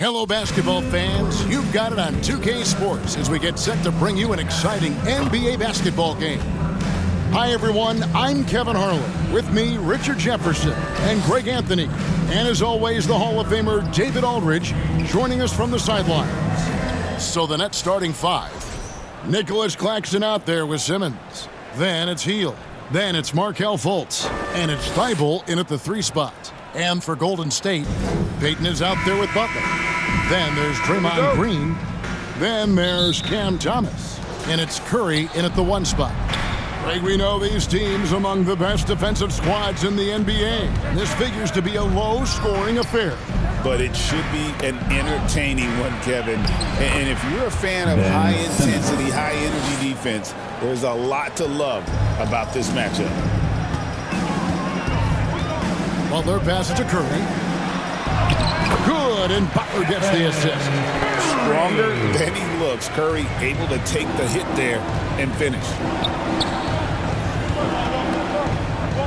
Hello, basketball fans. You've got it on 2K Sports as we get set to bring you an exciting NBA basketball game. Hi, everyone. I'm Kevin Harlan. With me, Richard Jefferson and Greg Anthony. And as always, the Hall of Famer David Aldridge joining us from the sidelines. So the Nets starting five. Nicholas Claxton out there with Simmons. Then it's Hield. Then it's Markelle Fultz. And it's Thybulle in at the 3 spot. And for Golden State, Payton is out there with Butler. Then there's Draymond Green. Then there's Cam Thomas. And it's Curry in at the 1 spot. Greg, we know these teams among the best defensive squads in the NBA. This figures to be a low-scoring affair. But it should be an entertaining one, Kevin. And if you're a fan of high-intensity, high-energy defense, there's a lot to love about this matchup. Butler passes to Curry. Good, and Butler gets the assist. Stronger than he looks. Curry able to take the hit there and finish.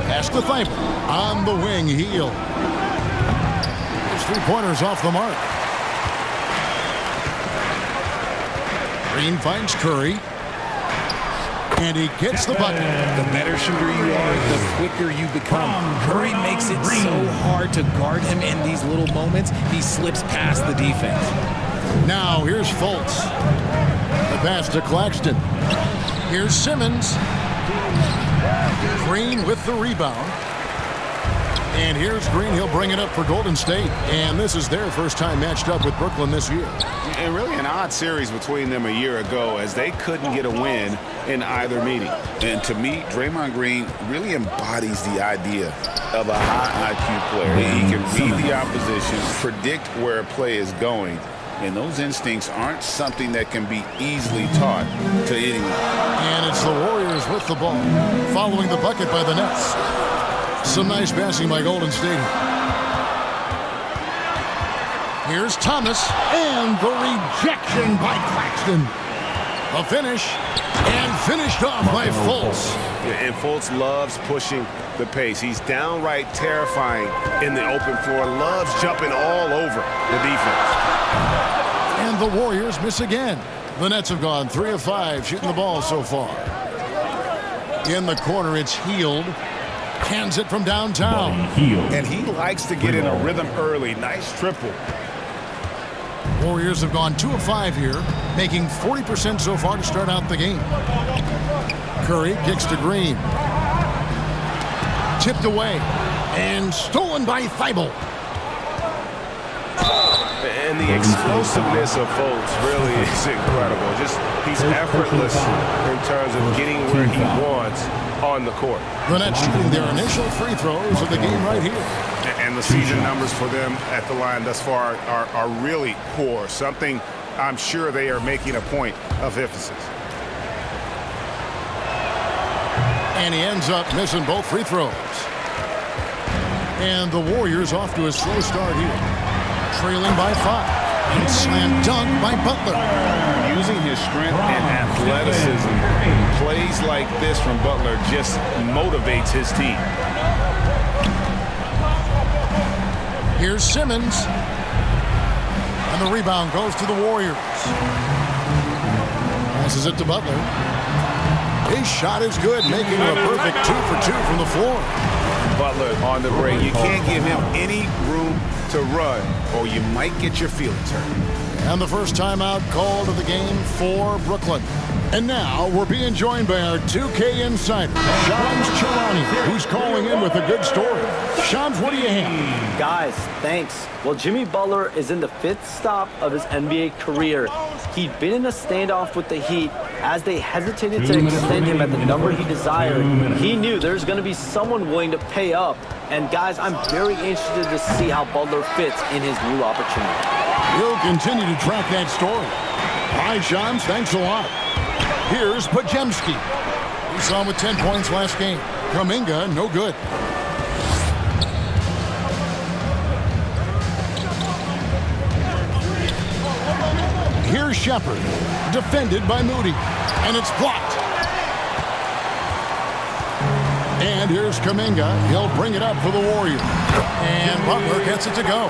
Pass to Thybulle. On the wing, Hield. His 3-pointers off the mark. Green finds Curry. And he gets the bucket. The better shooter you are, the quicker you become. Curry makes it so hard to guard him in these little moments. He slips past the defense. Now here's Fultz. The pass to Claxton. Here's Simmons. Green with the rebound. And here's Green. He'll bring it up for Golden State. And this is their first time matched up with Brooklyn this year. And really an odd series between them a year ago as they couldn't get a win in either meeting. And to me, Draymond Green really embodies the idea of a high IQ player. He can read the opposition, predict where a play is going, and those instincts aren't something that can be easily taught to anyone. And it's the Warriors with the ball, following the bucket by the Nets. Some nice passing by Golden State. Here's Thomas, and the rejection by Claxton. A finish, and finished off by Fultz. And Fultz loves pushing the pace. He's downright terrifying in the open floor, loves jumping all over the defense. And the Warriors miss again. The Nets have gone 3 of 5 shooting the ball so far. In the corner, it's Hield. Hands it from downtown. And he likes to get in a rhythm early. Nice triple. Warriors have gone 2 of 5 here, making 40% so far to start out the game. Curry kicks to Green. Tipped away and stolen by Thybulle. And the explosiveness of Fultz really is incredible. Just he's effortless in terms of getting where he wants on the court. The Nets shooting their initial free throws of the game right here. And the season numbers for them at the line thus far are really poor. Something I'm sure they are making a point of emphasis. And he ends up missing both free throws. And the Warriors off to a slow start here. Trailing by 5. And slam dunk by Butler. Using his strength and athleticism, plays like this from Butler just motivates his team. Here's Simmons. And the rebound goes to the Warriors. Passes it to Butler. His shot is good, making it a perfect 2 for 2 from the floor. Butler on the break. You can't give him any room to run, or you might get your feelings hurt. And the first timeout called of the game for Brooklyn. And now we're being joined by our 2K insider, Shams Charania, who's calling in with a good story. Shams, what do you have? Guys, thanks. Well, Jimmy Butler is in the 5th stop of his NBA career. He'd been in a standoff with the Heat. As they hesitated to extend him at the number he desired, he knew there's going to be someone willing to pay up. And guys, I'm very interested to see how Butler fits in his new opportunity. We'll continue to track that story. Hi, Shams. Thanks a lot. Here's Podziemski. We saw him with 10 points last game. Kuminga, no good. Here's Shepherd, defended by Moody, and it's blocked. And here's Kuminga. He'll bring it up for the Warriors. And Butler gets it to go.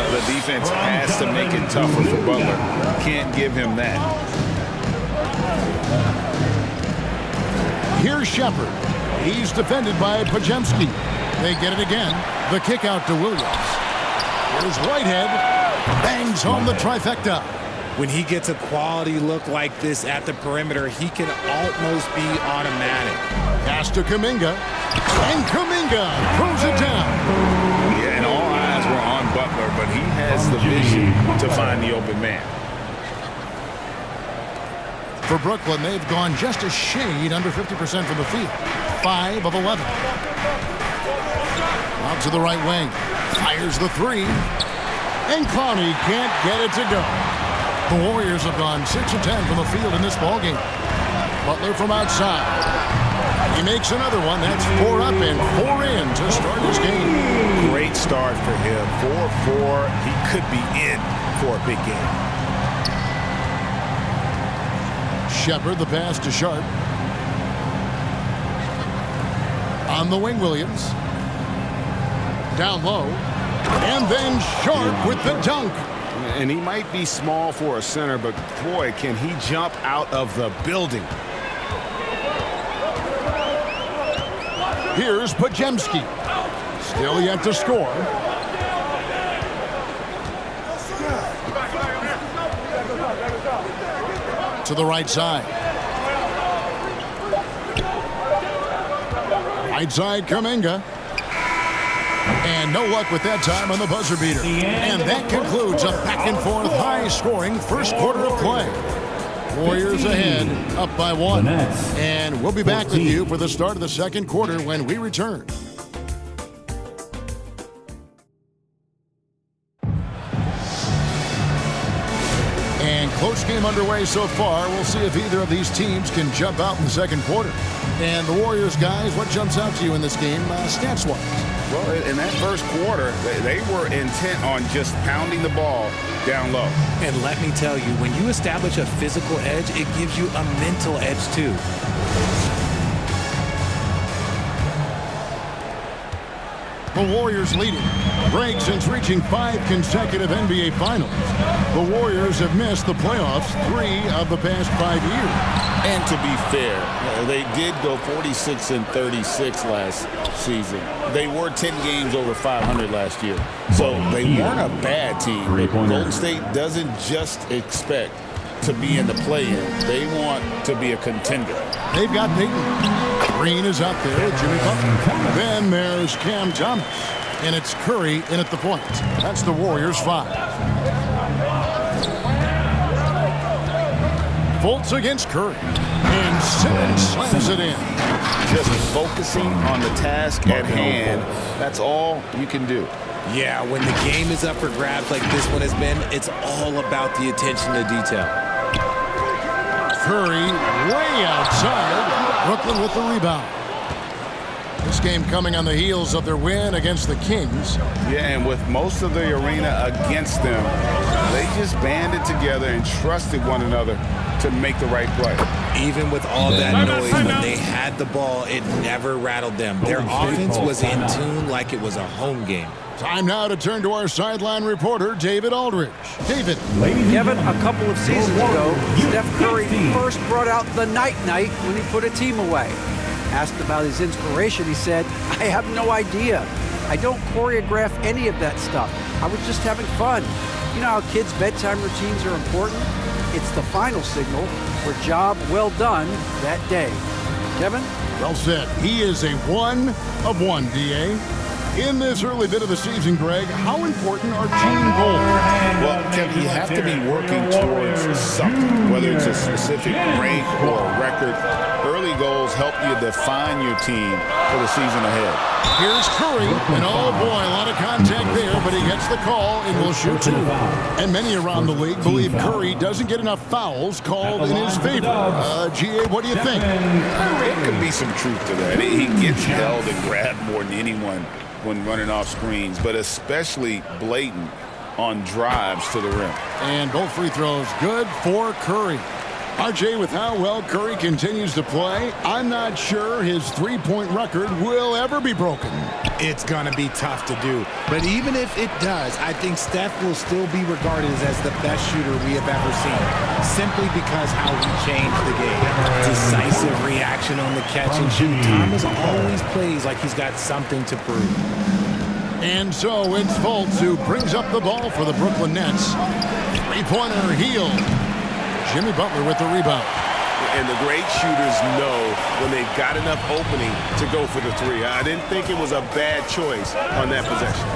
The defense has to make it tougher for Butler. Can't give him that. Here's Shepard. He's defended by Podziemski. They get it again. The kick out to Williams. Here's Whitehead. Bangs home the trifecta. When he gets a quality look like this at the perimeter, he can almost be automatic. Pass to Kuminga. And Kuminga throws it down. Yeah, and all eyes were on Butler, but he has the vision to find the open man. For Brooklyn, they've gone just a shade under 50% from the field. 5 of 11. Out to the right wing. Fires the three. And Clowney can't get it to go. The Warriors have gone 6 of 10 from the field in this ballgame. Butler from outside. He makes another one. That's 4 up and 4 in to start his game. Great start for him. 4-4. He could be in for a big game. Shepard, the pass to Sharp. On the wing, Williams. Down low. And then Sharp with the dunk. And he might be small for a center, but boy, can he jump out of the building. Here's Podziemski. Still yet to score. To the right side. Right side, Kuminga. And no luck with that time on the buzzer beater. And that concludes a back-and-forth high-scoring first quarter of play. Warriors ahead, up by 1. And we'll be back with you for the start of the second quarter when we return. And close game underway so far. We'll see if either of these teams can jump out in the second quarter. And the Warriors, guys, what jumps out to you in this game, stats-wise? Well, in that first quarter, they were intent on just pounding the ball down low. And let me tell you, when you establish a physical edge, it gives you a mental edge too. The Warriors leading. Break since reaching 5 consecutive NBA Finals. The Warriors have missed the playoffs 3 of the past 5 years. And to be fair, they did go 46-36 last season. They were 10 games over 500 last year. So they weren't a bad team. But Golden State doesn't just expect to be in the play-in. They want to be a contender. They've got Peyton. Green is out there with Jimmy Butler. Then there's Cam Thomas. And it's Curry in at the point. That's the Warriors' 5. Fultz against Curry. And Simmons slams it in. Just focusing on the task at hand, that's all you can do. Yeah, when the game is up for grabs like this one has been, it's all about the attention to detail. Curry way outside. Brooklyn with the rebound. This game coming on the heels of their win against the Kings. Yeah, and with most of the arena against them, they just banded together and trusted one another to make the right play. Even with all that noise, when they had the ball, it never rattled them. Their offense was in tune like it was a home game. Time now to turn to our sideline reporter, David Aldridge. David. Kevin, a couple of seasons ago, Steph Curry first brought out the night-night when he put a team away. Asked about his inspiration, he said, "I have no idea. I don't choreograph any of that stuff. I was just having fun." You know how kids' bedtime routines are important? It's the final signal for job well done that day. Kevin? Well said. He is a 1 of 1, D.A. In this early bit of the season, Greg, how important are team goals? Well, Kevin, you have to be working towards something, whether it's a specific rank or a record. Early goals help you define your team for the season ahead. Here's Curry, and oh boy, a lot of contact there, but he gets the call and will shoot 2. And many around the league believe Curry doesn't get enough fouls called in his favor. G.A., what do you think? There could be some truth to that. He gets held and grabbed more than anyone when running off screens, but especially blatant on drives to the rim. And both free throws good for Curry. RJ, with how well Curry continues to play, I'm not sure his three-point record will ever be broken. It's going to be tough to do. But even if it does, I think Steph will still be regarded as the best shooter we have ever seen, simply because how he changed the game. Decisive reaction on the catch and shoot. Thomas always plays like he's got something to prove. And so it's Fultz who brings up the ball for the Brooklyn Nets. Three-pointer Hield. Jimmy Butler with the rebound. And the great shooters know when they've got enough opening to go for the three. I didn't think it was a bad choice on that possession.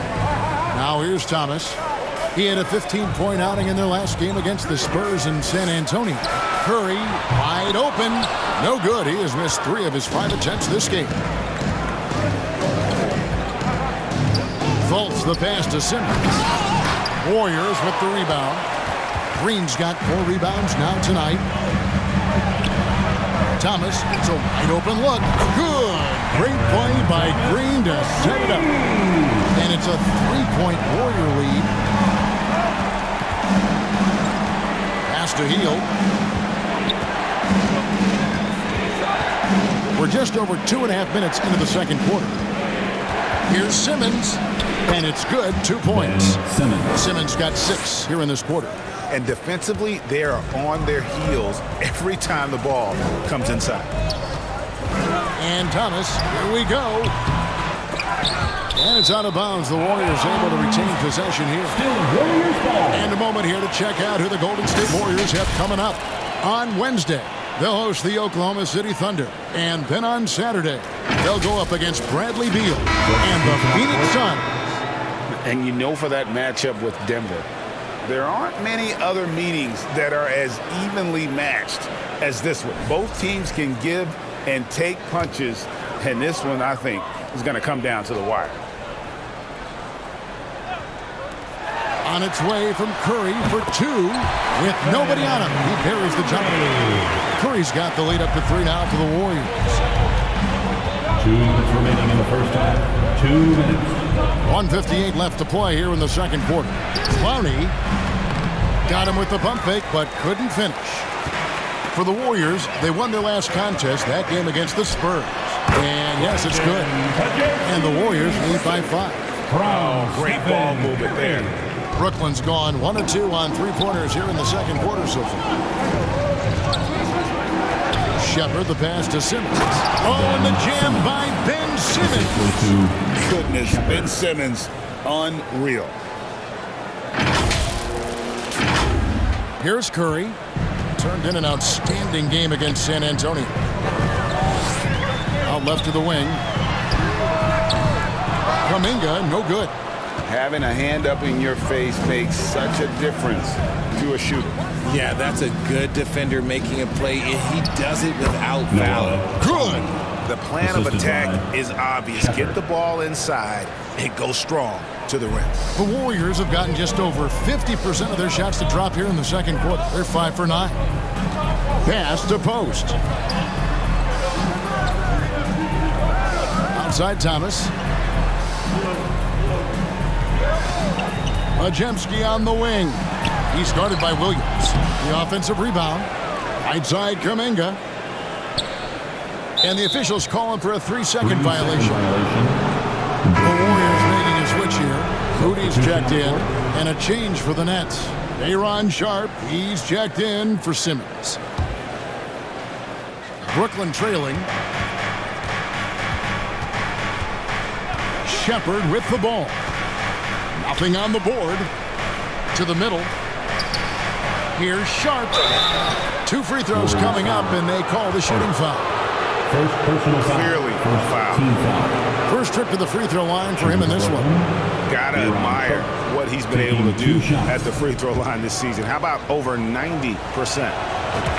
Now here's Thomas. He had a 15-point outing in their last game against the Spurs in San Antonio. Curry wide open. No good. He has missed 3 of his 5 attempts this game. Fultz the pass to Simmons. Warriors with the rebound. Green's got 4 rebounds now tonight. Thomas, it's a wide open look. Good. Great play by Green to set it up. And it's a 3-point Warrior lead. Pass to Hield. We're just over 2.5 minutes into the second quarter. Here's Simmons. And it's good. 2 points. Simmons got 6 here in this quarter. And defensively, they are on their heels every time the ball comes inside. And Thomas, here we go. And it's out of bounds. The Warriors able to retain possession here. And a moment here to check out who the Golden State Warriors have coming up. On Wednesday, they'll host the Oklahoma City Thunder. And then on Saturday, they'll go up against Bradley Beal and the Phoenix Suns. And you know, for that matchup with Denver, there aren't many other meetings that are as evenly matched as this one. Both teams can give and take punches, and this one, I think, is going to come down to the wire. On its way from Curry for 2 with nobody on him. He buries the jumper. Curry's got the lead up to 3 now for the Warriors. 2 minutes remaining in the first half. 2 minutes. 1:58 left to play here in the second quarter. Clowney got him with the pump fake, but couldn't finish. For the Warriors, they won their last contest, that game against the Spurs. And yes, it's good. And the Warriors lead by 5. Oh, great ball movement there. Brooklyn's gone 1 of 2 on 3-pointers here in the second quarter so far. Shepard the pass to Simmons. Oh, and the jam by Ben Simmons. Goodness, Ben Simmons, unreal. Here's Curry. Turned in an outstanding game against San Antonio. Out left to the wing. Kuminga, no good. Having a hand up in your face makes such a difference to a shooter. Yeah, that's a good defender making a play. He does it without fouling. Good. The plan of attack is obvious. Get the ball inside and go strong to the rim. The Warriors have gotten just over 50% of their shots to drop here in the second quarter. They're 5 for 9. Pass to post. Outside Thomas. Majemski on the wing. He's guarded by Williams. The offensive rebound. Right side Kuminga. And the officials calling for a 3-second violation. The Warriors making a switch here. Moody's checked in. And a change for the Nets. Aaron Sharp, he's checked in for Simmons. Brooklyn trailing. Shepard with the ball. Nothing on the board. To the middle. Here's Sharp. 2 free throws coming up, and they call the shooting foul. First personal foul. Clearly foul. Team foul. First trip to the free throw line for him in this one. Gotta admire what he's been able to do at the free throw line this season. How about over 90%?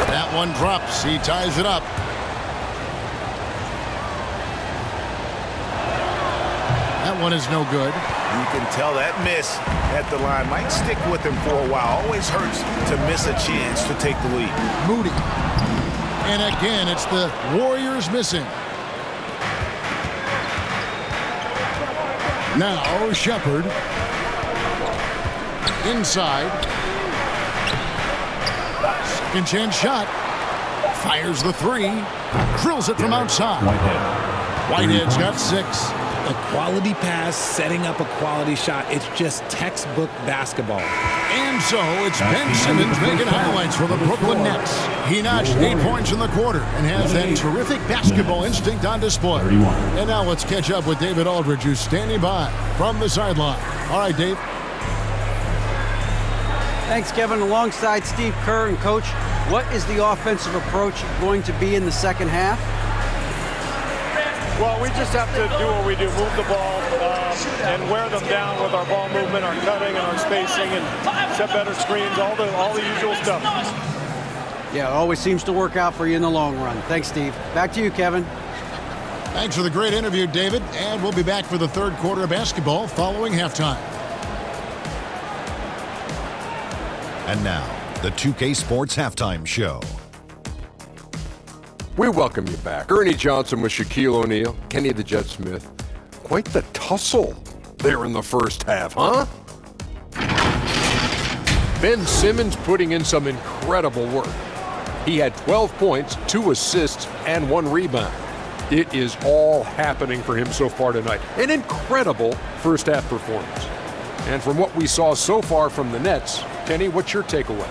That one drops. He ties it up. That one is no good. You can tell that miss at the line might stick with him for a while. Always hurts to miss a chance to take the lead. Moody. And again, it's the Warriors missing. Now, Shepard. Inside. Second chance shot. Fires the three. Drills it from outside. Whitehead's got 6. A quality pass, setting up a quality shot. It's just textbook basketball. And so it's Ben Simmons making highlights for the Brooklyn Nets. He notched 8 points in the quarter and has that terrific basketball instinct on display. And now let's catch up with David Aldridge, who's standing by from the sideline. All right, Dave. Thanks, Kevin. Alongside Steve Kerr and Coach, what is the offensive approach going to be in the second half? Well, we just have to do what we do, move the ball and wear them down with our ball movement, our cutting, and our spacing, and set better screens, all the usual stuff. Yeah, it always seems to work out for you in the long run. Thanks, Steve. Back to you, Kevin. Thanks for the great interview, David. And we'll be back for the third quarter of basketball following halftime. And now, the 2K Sports Halftime Show. We welcome you back. Ernie Johnson with Shaquille O'Neal, Kenny the Jet Smith. Quite the tussle there in the first half, huh? Ben Simmons putting in some incredible work. He had 12 points, 2 assists, and 1 rebound. It is all happening for him so far tonight. An incredible first half performance. And from what we saw so far from the Nets, Kenny, what's your takeaway?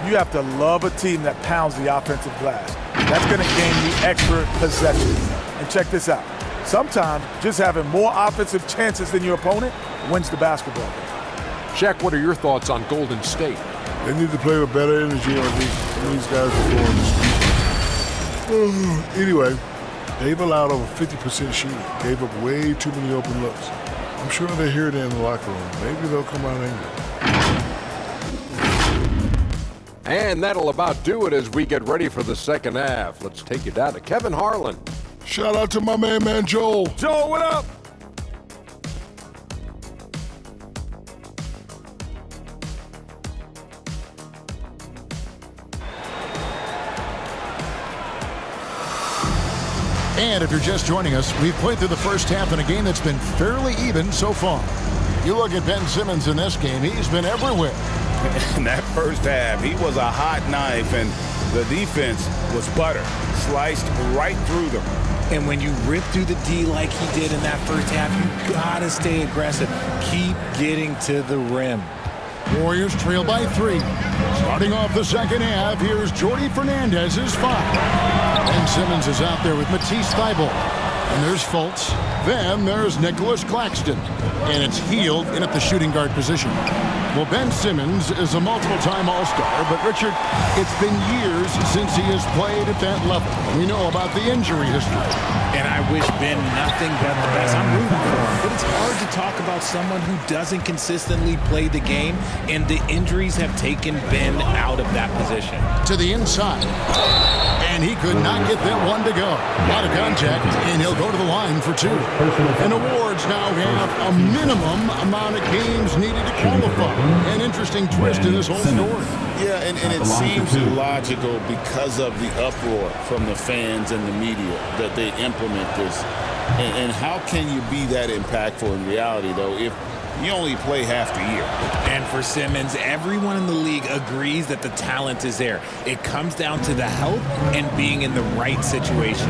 You have to love a team that pounds the offensive glass. That's going to gain you extra possessions. And check this out. Sometimes just having more offensive chances than your opponent wins the basketball game. Shaq, what are your thoughts on Golden State? They need to play with better energy on these guys are going to school. Anyway, they've allowed over 50% shooting. Gave up way too many open looks. I'm sure they hear that in the locker room. Maybe they'll come out angry. And that'll about do it as we get ready for the second half. Let's take you down to Kevin Harlan. Shout out to my man Joel. Joel, what up? And if you're just joining us, we've played through the first half in a game that's been fairly even so far. You look at Ben Simmons in this game, he's been everywhere. In that first half, he was a hot knife, and the defense was butter, sliced right through them. And when you rip through the D like he did in that first half, you gotta stay aggressive. Keep getting to the rim. Warriors trail by 3. Starting off the second half, here's Jordi Fernandez's 5. Ben Simmons is out there with Matisse Thybulle. And there's Fultz. Then there's Nicholas Claxton. And it's Hield in at the shooting guard position. Well, Ben Simmons is a multiple-time All-Star, but Richard, it's been years since he has played at that level. We know about the injury history. And I wish Ben nothing but the best. I'm rooting for him. But it's hard to talk about someone who doesn't consistently play the game, and the injuries have taken Ben out of that position. To the inside. And he could not get that one to go. Out of contact, and he'll go to the line for 2. And awards now have a minimum amount of games needed to qualify. An interesting twist in this whole story. Yeah, and it seems illogical because of the uproar from the fans and the media that they implement this. And how can you be that impactful in reality, though, if you only play half the year? And for Simmons, everyone in the league agrees that the talent is there. It comes down to the health and being in the right situation.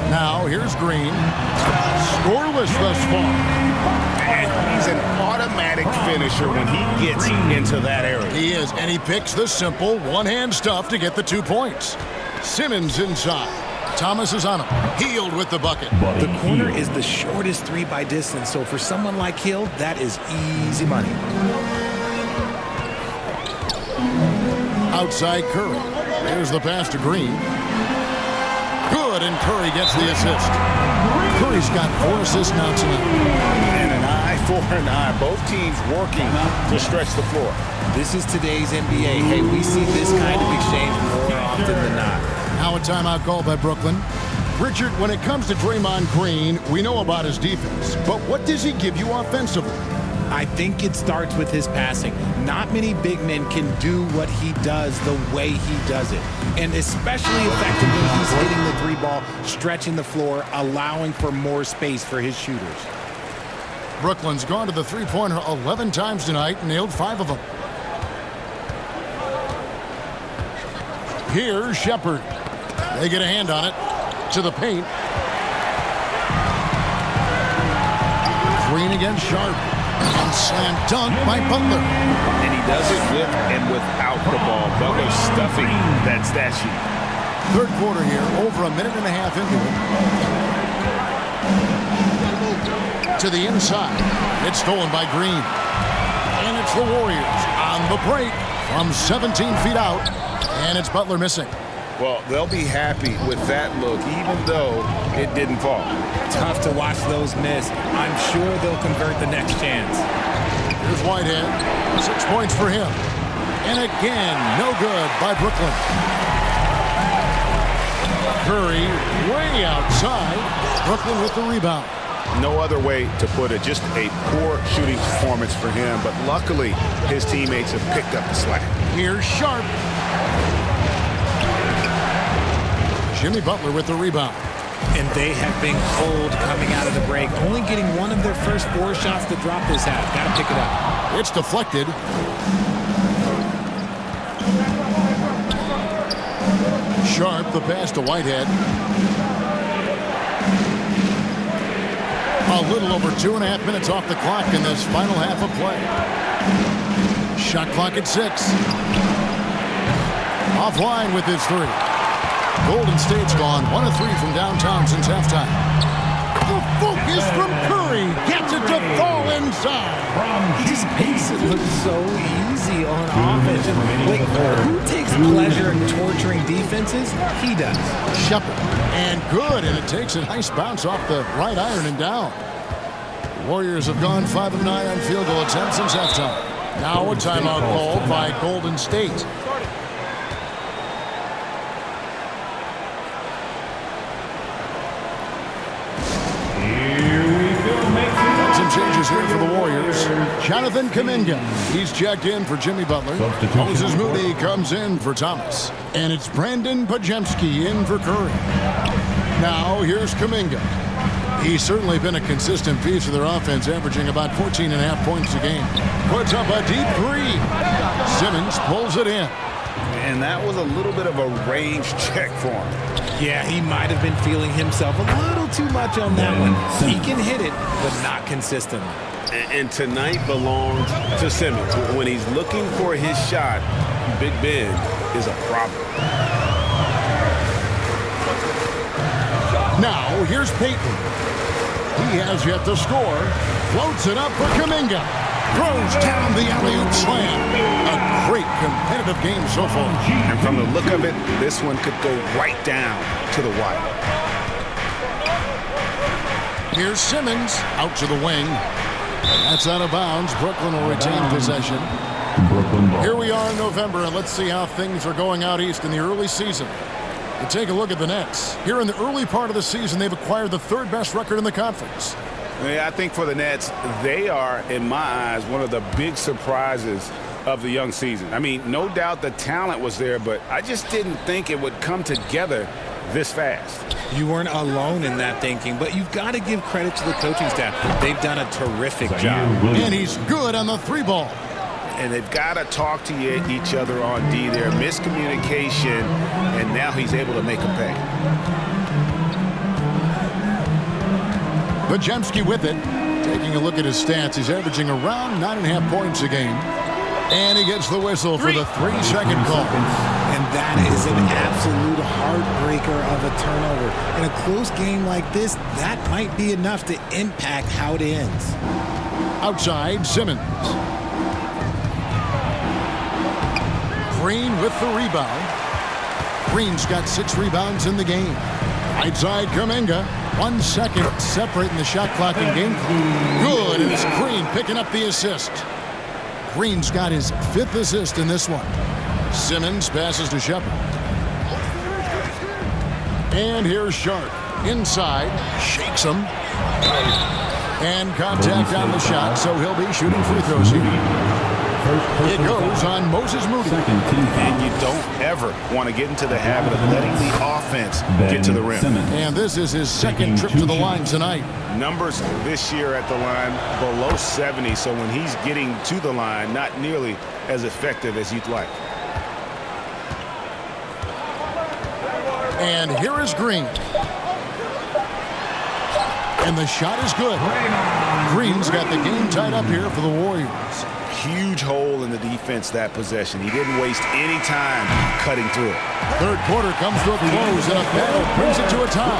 Now, here's Green. Scoreless thus far. And he's an automatic finisher when he gets into that area. He is, and he picks the simple one-hand stuff to get the 2 points. Simmons inside. Thomas is on him. Hield with the bucket. The corner is the shortest 3 by distance, so for someone like Hield, that is easy money. Outside Curry. There's the pass to Green. Good, and Curry gets the assist. Curry's got 4 assists now tonight. And an eye for an eye. Both teams working to stretch the floor. This is today's NBA. Hey, we see this kind of exchange more often than not. Now a timeout call by Brooklyn. Richard, when it comes to Draymond Green, we know about his defense, but what does he give you offensively? I think it starts with his passing. Not many big men can do what he does the way he does it. And especially effective when he's hitting the 3 ball, stretching the floor, allowing for more space for his shooters. Brooklyn's gone to the three-pointer 11 times tonight, nailed 5 of them. Here's Shepard. They get a hand on it. To the paint. Green against Sharp. And slam dunk by Butler. And he does it with and without the ball. Butler stuffing that stat sheet. Third quarter here, over a minute and a half into it. To the inside. It's stolen by Green. And it's the Warriors on the break from 17 feet out. And it's Butler missing. Well, they'll be happy with that look, even though it didn't fall. Tough to watch those miss. I'm sure they'll convert the next chance. Here's Whitehead. 6 points for him. And again, no good by Brooklyn. Curry way outside. Brooklyn with the rebound. No other way to put it. Just a poor shooting performance for him. But luckily, his teammates have picked up the slack. Here's Sharp. Jimmy Butler with the rebound. And they have been cold coming out of the break. Only getting one of their first 4 shots to drop this half. Got to pick it up. It's deflected. Sharp, the pass to Whitehead. A little over 2.5 minutes off the clock in this final half of play. Shot clock at 6. Offline with his 3. Golden State's gone 1 of 3 from downtown since halftime. The focus from Curry gets it to fall inside. He just makes it look so easy on offense. Like, who takes pleasure in torturing defenses? He does. Shepard. And good, and it takes a nice bounce off the right iron and down. The Warriors have gone 5 of 9 on field goal attempts since halftime. Now a timeout called by Golden State. Some changes here for the Warriors. Jonathan Kuminga. He's checked in for Jimmy Butler. Moses Moody comes in for Thomas. And it's Brandon Podziemski in for Curry. Now here's Kuminga. He's certainly been a consistent piece of their offense, averaging about 14.5 points a game. Puts up a deep 3. Simmons pulls it in. And that was a little bit of a range check for him. Yeah, he might have been feeling himself a little too much on that one. He can hit it, but not consistently. And tonight belongs to Simmons. When he's looking for his shot, Big Ben is a problem. Now, here's Payton. He has yet to score. Floats it up for Kuminga. Throws down the alley-oop slam. A great competitive game so far. And from the look of it, this one could go right down to the wire. Here's Simmons out to the wing. That's out of bounds. Brooklyn will retain possession. Here we are in November, and let's see how things are going out east in the early season. You take a look at the Nets. Here in the early part of the season, they've acquired the 3rd best record in the conference. Yeah, I think for the Nets, they are, in my eyes, one of the big surprises of the young season. I mean, no doubt the talent was there, but I just didn't think it would come together this fast. You weren't alone in that thinking, but you've got to give credit to the coaching staff. They've done a terrific job. And he's good on the 3-ball. And they've got to talk to each other on D there. Miscommunication, and now he's able to make a pay. Podziemski with it. Taking a look at his stats, he's averaging around 9.5 points a game. And he gets the whistle for the 3-second call. And that is an absolute heartbreaker of a turnover. In a close game like this, that might be enough to impact how it ends. Outside, Simmons. Green with the rebound. Green's got 6 rebounds in the game. Right side, Kuminga. 1 second separating the shot clock and game clock. Good, and it's Green picking up the assist. Green's got his 5th assist in this one. Simmons passes to Shepard. And here's Sharp. Inside, shakes him. And contact on the shot, so he'll be shooting free throws here. It goes on Moses Moody. And you don't ever want to get into the habit of letting the offense get to the rim. And this is his 2nd trip to the line tonight. Numbers this year at the line below 70, so when he's getting to the line, not nearly as effective as you'd like. And here is Green. And the shot is good. Green's got the game tied up here for the Warriors. Huge hole in the defense that possession. He didn't waste any time cutting through it. Third quarter comes to a close, and a battle brings it to a tie.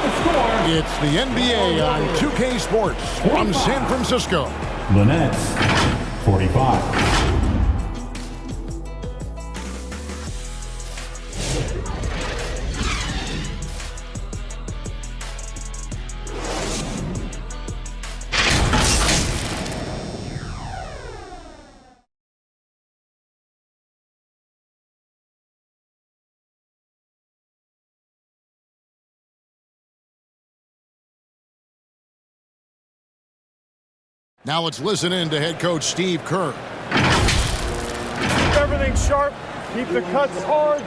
It's the NBA on 2K Sports from San Francisco. The Nets, 45. Now let's listen in to head coach Steve Kerr. Keep everything sharp. Keep the cuts hard.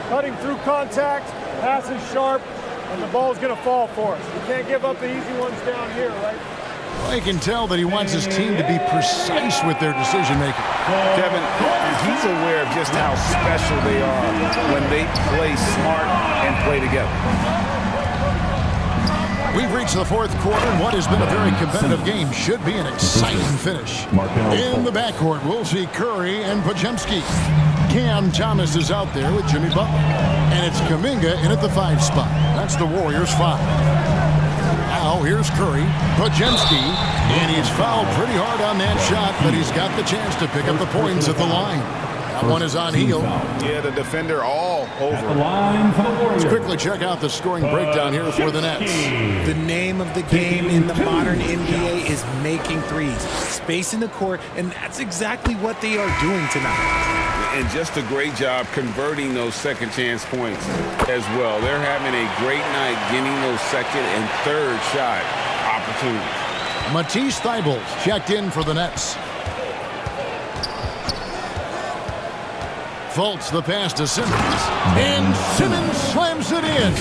Cutting through contact. Passes sharp. And the ball's going to fall for us. We can't give up the easy ones down here, right? Well, you can tell that he wants his team to be precise with their decision-making. Kevin, he's aware of just how special they are when they play smart and play together. We've reached the fourth quarter, and what has been a very competitive game should be an exciting finish. In the backcourt, we'll see Curry and Podziemski. Cam Thomas is out there with Jimmy Butler. And it's Kuminga in at the 5 spot. That's the Warriors' 5. Now here's Curry, Podziemski, and he's fouled pretty hard on that shot, but he's got the chance to pick up the points at the line. That one is on heel. Yeah, the defender all over. Let's quickly check out the scoring breakdown here for the Nets. The name of the game in the modern NBA is making threes, spacing the court, and that's exactly what they are doing tonight. And just a great job converting those second chance points as well. They're having a great night getting those second and third shot opportunities. Matisse Thybulle checked in for the Nets. Fultz the pass to Simmons. And Simmons slams it in.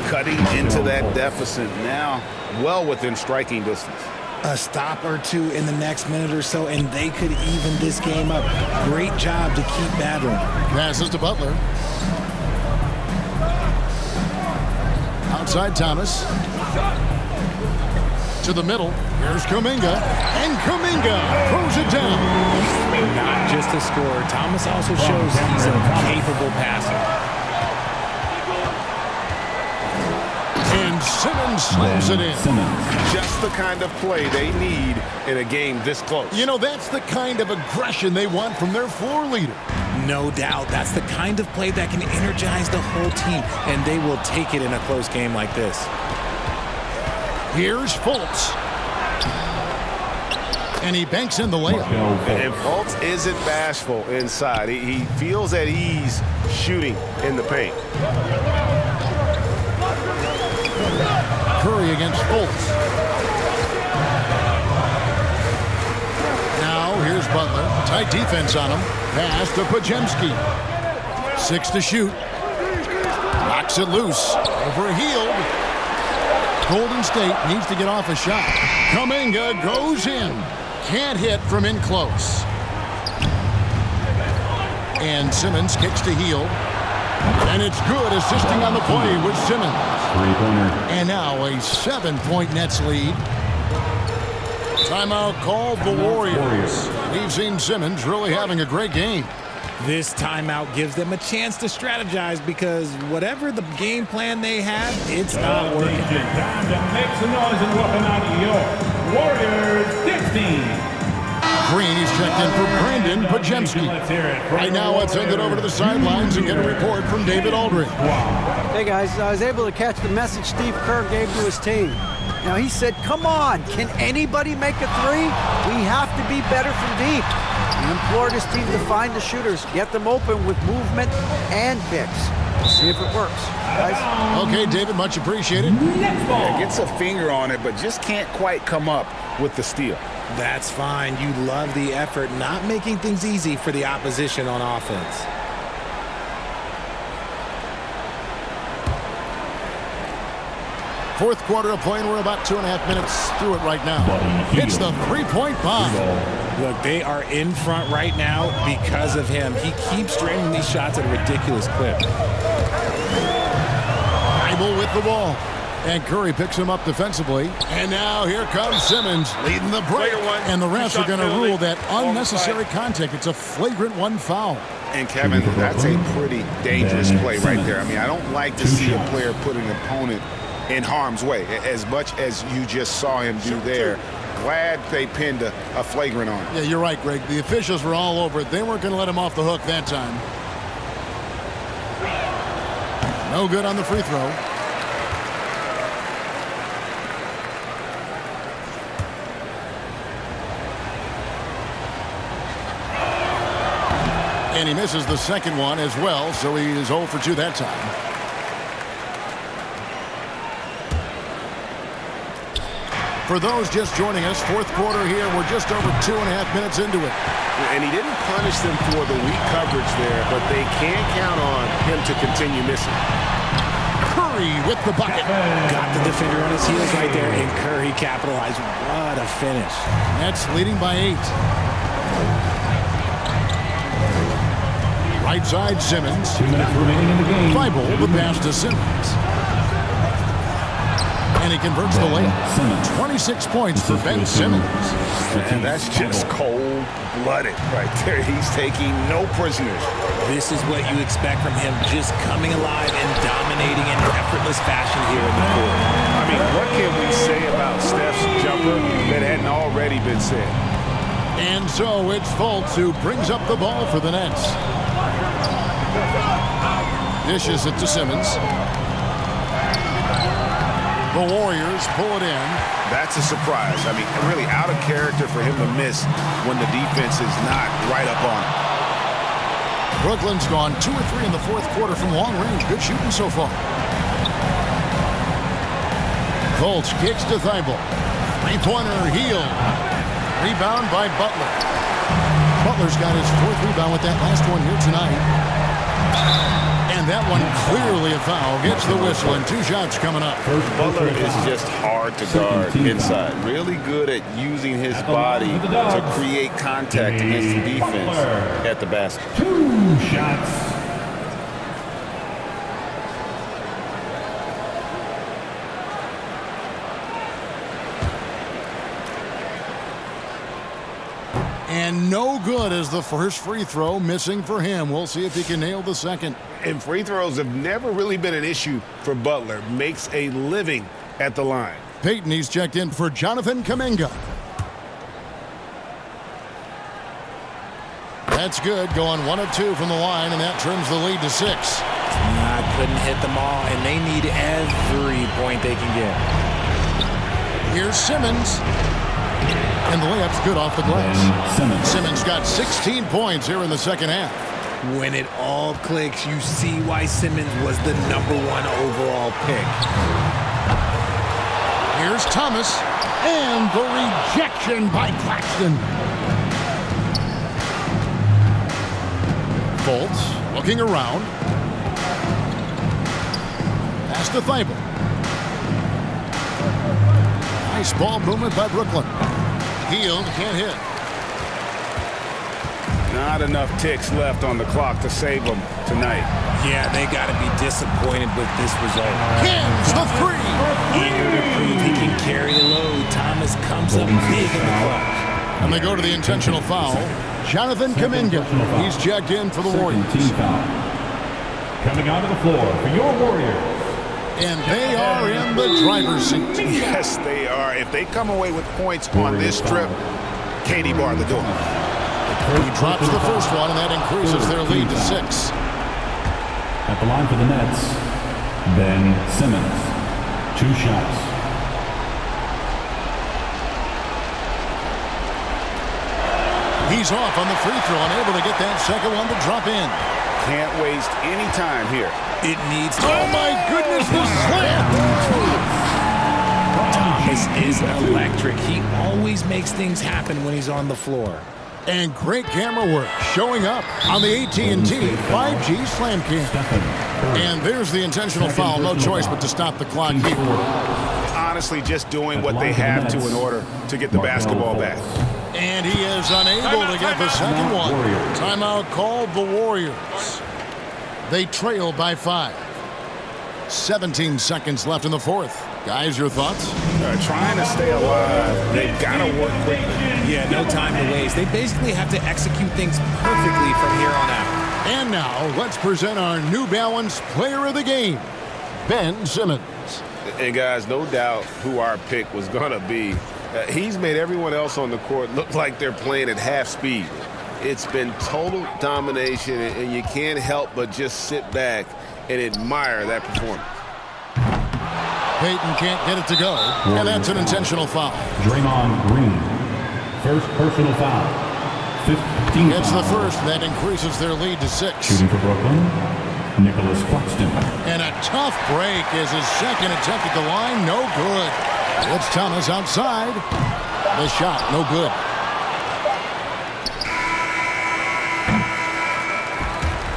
Cutting into that deficit now, well within striking distance. A stop or two in the next minute or so, and they could even this game up. Great job to keep battling. Passes to Butler. Outside Thomas. To the middle. Here's Kuminga. And Kuminga throws it down. Not just a scorer. Thomas also shows he's a capable passer. And Simmons slams it in. Just the kind of play they need in a game this close. You know, that's the kind of aggression they want from their floor leader. No doubt. That's the kind of play that can energize the whole team, and they will take it in a close game like this. Here's Fultz. And he banks in the layup. And Fultz isn't bashful inside. He feels at ease shooting in the paint. Curry against Fultz. Now here's Butler. Tight defense on him. Pass to Podziemski. 6 to shoot. Knocks it loose. Overhealed. Golden State needs to get off a shot. Kuminga goes in. Can't hit from in close. And Simmons kicks to heel. And it's good, assisting on the play with Simmons. Three-pointer. And now a 7-point Nets lead. Timeout called the Warriors. We've seen Simmons really having a great game. This timeout gives them a chance to strategize because whatever the game plan they have, it's not working. Time to make some noise and welcome out your Warriors 15. Green is checked in for Brandon Podziemski. Right now, let's send it over to the sidelines and get a report from David Aldridge. Hey, guys, I was able to catch the message Steve Kerr gave to his team. Now, he said, come on, can anybody make a three? We have to be better from deep. He implored his team to find the shooters, get them open with movement and picks. See if it works, guys. Okay, David, much appreciated. Yeah, gets a finger on it, but just can't quite come up with the steal. That's fine. You love the effort, not making things easy for the opposition on offense. Fourth quarter of play, and we're about 2.5 minutes through it right now. Hits the three-point bomb. Look, they are in front right now because of him. He keeps draining these shots at a ridiculous clip. Thybulle with the ball. And Curry picks him up defensively. And now here comes Simmons leading the break. And the refs are going to rule that unnecessary contact. It's a flagrant 1 foul. And Kevin, that's a pretty dangerous play right there. I mean, I don't like to see a player put an opponent in harm's way as much as you just saw him do there. Glad they pinned a flagrant on him. Yeah, you're right, Greg. The officials were all over it. They weren't going to let him off the hook that time. No good on the free throw. And he misses the second one as well, so he is 0 for 2 that time. For those just joining us, fourth quarter here. We're just over 2.5 minutes into it. And he didn't punish them for the weak coverage there, but they can't count on him to continue missing. Curry with the bucket. Got the defender on his heels right there, and Curry capitalized. What a finish. Nets leading by 8. Right side, Simmons. 2 minutes remaining in the game. Thybulle, the pass to Simmons. And he converts the layup. 26 points for Ben Simmons. And that's just cold-blooded right there. He's taking no prisoners. This is what you expect from him, just coming alive and dominating in effortless fashion here in the court. I mean, what can we say about Steph's jumper that hadn't already been said? And so it's Fultz who brings up the ball for the Nets. Dishes it to Simmons. The Warriors pull it in. That's a surprise. I mean, really out of character for him to miss when the defense is not right up on him. Brooklyn's gone 2 or 3 in the fourth quarter from long range. Good shooting so far. Fultz kicks to Thybulle. Three-pointer, Hield. Rebound by Butler. Butler's got his 4th rebound with that last one here tonight. And that one clearly a foul. Gets the whistle and 2 shots coming up. Butler is just hard to guard inside. Really good at using his body to create contact against the defense at the basket. 2 shots. And no good as the first free throw missing for him. We'll see if he can nail the second. And free throws have never really been an issue for Butler. Makes a living at the line. Payton, he's checked in for Jonathan Kuminga. That's good, going 1 of 2 from the line, and that trims the lead to 6. Couldn't hit them all, and they need every point they can get. Here's Simmons. And the layup's good off the glass. Simmons got 16 points here in the second half. When it all clicks, you see why Simmons was the #1 overall pick. Here's Thomas. And the rejection by Claxton. Fultz looking around. Pass to Thybulle. Nice ball movement by Brooklyn. Hield can't hit. Not enough ticks left on the clock to save them tonight. Yeah, they got to be disappointed with this result. Hits the 3. Eager to prove he can carry the load. Thomas comes up big in the clutch. And they go to the intentional foul. Jonathan Kuminga. He's checked in for the Warriors. Coming onto the floor for your Warriors. And they are in the driver's seat. Yes, they are. If they come away with points on this trip, Katie bar the door. He drops the first one, and that increases their lead to 6. At the line for the Nets, Ben Simmons. 2 shots. He's off on the free throw, unable to get that second one to drop in. Can't waste any time here. It needs to. Oh, my goodness, the slam! Thomas is electric. He always makes things happen when he's on the floor. And great camera work showing up on the AT&T 5G Slam Cam. And there's the intentional foul. No choice but to stop the clock here. Honestly, just doing what they have to in order to get the basketball back. And he is unable to get the second one. Timeout called the Warriors. They trail by 5. 17 seconds left in the fourth. Guys, your thoughts? Trying to stay alive. They've got to work quickly. Yeah, no time to waste. They basically have to execute things perfectly from here on out. And now, let's present our New Balance Player of the Game, Ben Simmons. And guys, no doubt who our pick was going to be. He's made everyone else on the court look like they're playing at half speed. It's been total domination, and you can't help but just sit back and admire that performance. Payton can't get it to go, and that's an intentional foul. Draymond Green, first personal foul. 15. It's the first. That increases their lead to 6. Shooting for Brooklyn, Nicholas Claxton. And a tough break is his second attempt at the line. No good. It's Thomas outside. The shot, no good.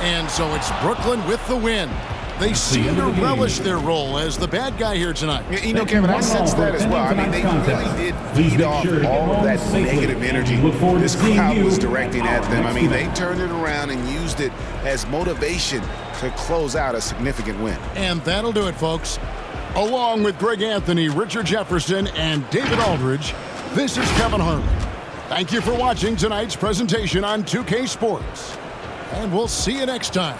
And so it's Brooklyn with the win. They seem to relish their role as the bad guy here tonight. You know, Kevin, I sense that as well. I mean, they really did feed off all of that negative energy this crowd was directing at them. I mean, they turned it around and used it as motivation to close out a significant win. And that'll do it, folks. Along with Greg Anthony, Richard Jefferson, and David Aldridge, this is Kevin Harlan. Thank you for watching tonight's presentation on 2K Sports. And we'll see you next time.